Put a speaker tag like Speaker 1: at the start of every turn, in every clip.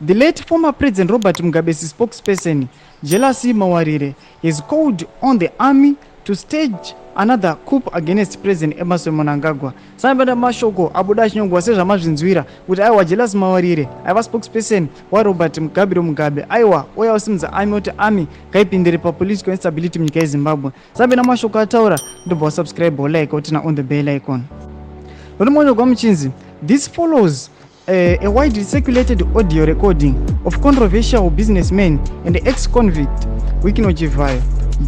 Speaker 1: The late former President Robert Mugabe's spokesperson, Jealousy Mawarire, has called on the army to stage another coup against President Emerson Mnangagwa. Sambanda mashoko abuda chinyongwa sezvamazvinzwira kuti aiwa Jealousy Mawarire aiva spokesperson waRobert Mugabe aiwa oya usimudza army kuti army ngaipindire papolitical instability munyika yeZimbabwe. Sambanda mashoko ataura ndobva subscribe like utina on the bell icon. Nonomwoyo gwamuchinzi, this follows a widely circulated audio recording of controversial businessman and ex-convict Wikino Chivayo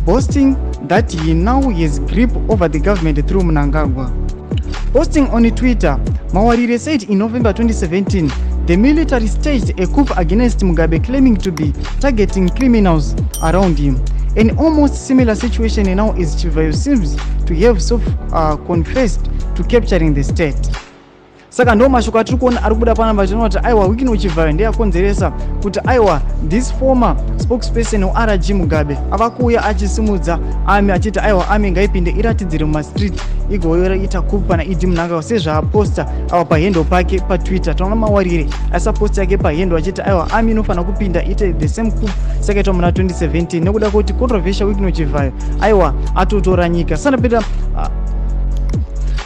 Speaker 1: boasting that he now has grip over the government through Mnangagwa. Posting on Twitter, Mawarire said in November 2017 the military staged a coup against Mugabe, claiming to be targeting criminals around him. An almost similar situation now is Chivayo seems to have confessed to capturing the state. Saka ndo mashoko atiri kuona ari kubuda panapa tinoti aiwa Wikino Chivayo ndiye akonzeresa kuti aiwa this former spokesperson RG Mugabe ava kuuya achisimudza army achiti aiwa army ngaipinde iratidzire mumastreet igoita coup pana Idi Mnangagwa sezvaaposta awa pahendo pake paTwitter. Taona Mawarire aisa post yake pahendo achiti aiwa army inofana kupinda ite the same coup sakaitwa muna 2017 nekuda kuti controversial Wikino Chivayo aiwa atotora nyika sanapita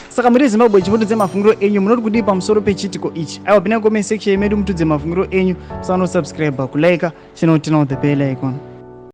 Speaker 1: Saka muri Zimbabwe chivundudze mafungiro enyu munoti kudii pamusoro pechitiko ichi. Aiwa pinai comment section yedu mutudze mafungiro enyu, musano subscribe, kulike, channel the bell icon.